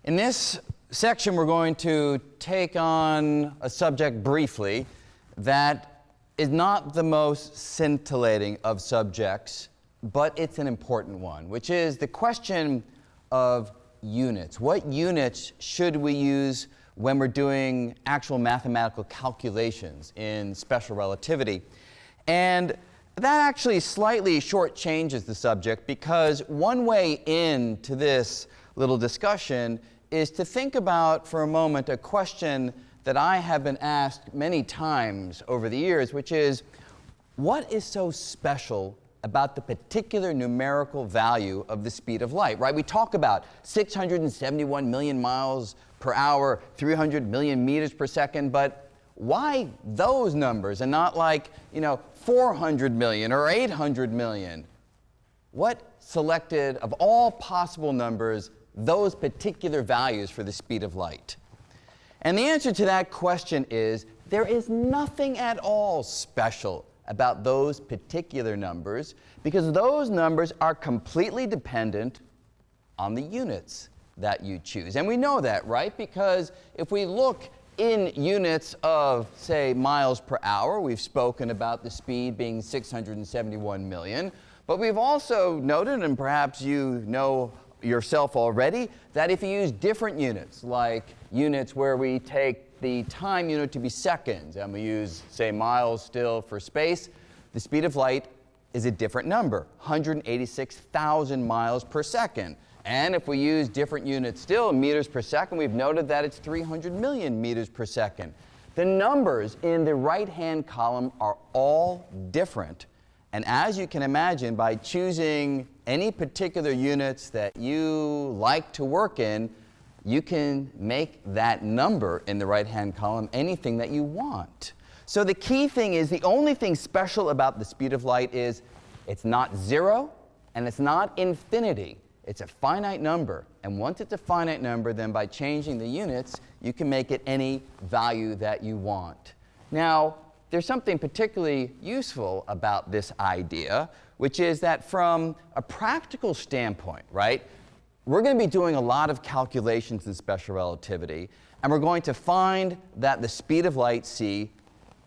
In this section, we're going to take on a subject briefly that is not the most scintillating of subjects, but it's an important one, which is the question of units. What units should we use when we're doing actual mathematical calculations in special relativity? And that actually slightly shortchanges the subject, because one way into this little discussion is to think about for a moment a question that I have been asked many times over the years, which is, what is so special about the particular numerical value of the speed of light, right? We talk about 671 million miles per hour, 300 million meters per second, but why those numbers and not like, 400 million or 800 million? What selected of all possible numbers those particular values for the speed of light? And the answer to that question is, there is nothing at all special about those particular numbers, because those numbers are completely dependent on the units that you choose. And we know that, right? Because if we look in units of, say, miles per hour, we've spoken about the speed being 671 million, but we've also noted, and perhaps you know yourself already, that if you use different units, like units where we take the time unit to be seconds, and we use, say, miles still for space, the speed of light is a different number, 186,000 miles per second. And if we use different units still, meters per second, we've noted that it's 300 million meters per second. The numbers in the right-hand column are all different. And as you can imagine, by choosing any particular units that you like to work in, you can make that number in the right-hand column anything that you want. So the key thing is, the only thing special about the speed of light is it's not zero and it's not infinity. It's a finite number. And once it's a finite number, then by changing the units, you can make it any value that you want. Now, there's something particularly useful about this idea, which is that from a practical standpoint, right, we're going to be doing a lot of calculations in special relativity, and we're going to find that the speed of light, c,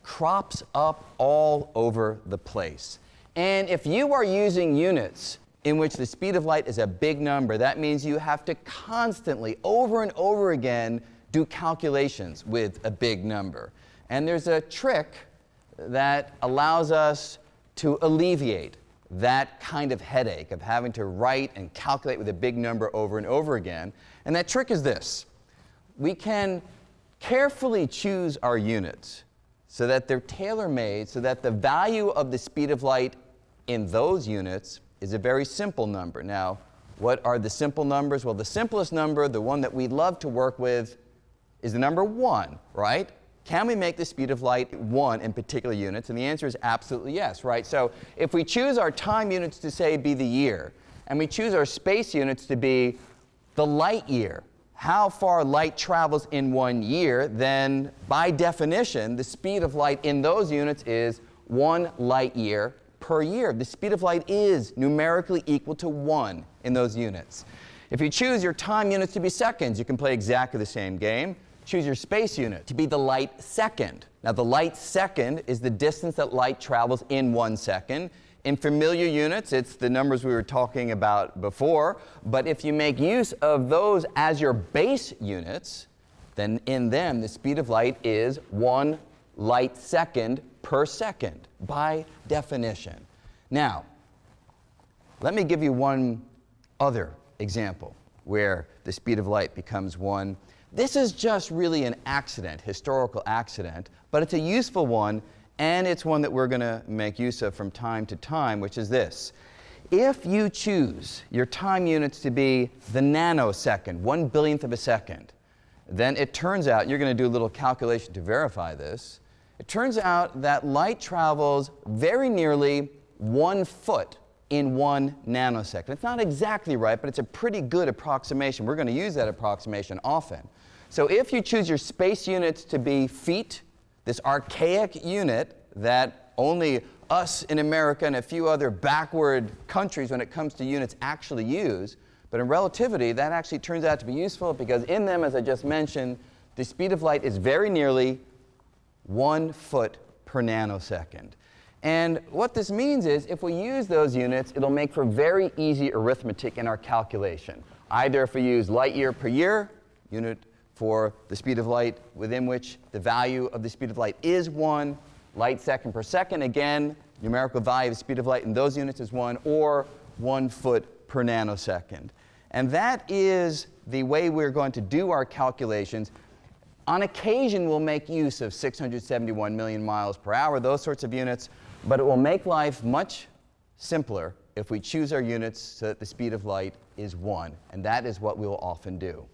crops up all over the place. And if you are using units in which the speed of light is a big number, that means you have to constantly, over and over again, do calculations with a big number. And there's a trick that allows us to alleviate that kind of headache of having to write and calculate with a big number over and over again. And that trick is this. We can carefully choose our units so that they're tailor-made, so that the value of the speed of light in those units is a very simple number. Now, what are the simple numbers? Well, the simplest number, the one that we love to work with, is the number 1, right? Can we make the speed of light 1 in particular units? And the answer is absolutely yes, right? So if we choose our time units to, say, be the year, and we choose our space units to be the light year, how far light travels in 1 year, then by definition, the speed of light in those units is 1 light year per year. The speed of light is numerically equal to 1 in those units. If you choose your time units to be seconds, you can play exactly the same game. Choose your space unit to be the light second. Now, the light second is the distance that light travels in 1 second. In familiar units, it's the numbers we were talking about before. But if you make use of those as your base units, then in them, the speed of light is 1 light second per second, by definition. Now, let me give you one other example where the speed of light becomes 1. This is just really an accident, historical accident, but it's a useful one, and it's one that we're going to make use of from time to time, which is this. If you choose your time units to be the nanosecond, 1/1000th of a second, then it turns out, you're going to do a little calculation to verify this, it turns out that light travels very nearly 1 foot in 1 nanosecond. It's not exactly right, but it's a pretty good approximation. We're going to use that approximation often. So if you choose your space units to be feet, this archaic unit that only us in America and a few other backward countries when it comes to units actually use, But in relativity, that actually turns out to be useful because in them, as I just mentioned, the speed of light is very nearly 1 foot per nanosecond. And what this means is if we use those units, it'll make for very easy arithmetic in our calculation. Either if we use light year per year, unit for the speed of light within which the value of the speed of light is 1, light second per second, again, numerical value of the speed of light in those units is 1, or 1 foot per nanosecond. And that is the way we're going to do our calculations. On occasion, we'll make use of 671 million miles per hour, those sorts of units, but it will make life much simpler if we choose our units so that the speed of light is 1, and that is what we will often do.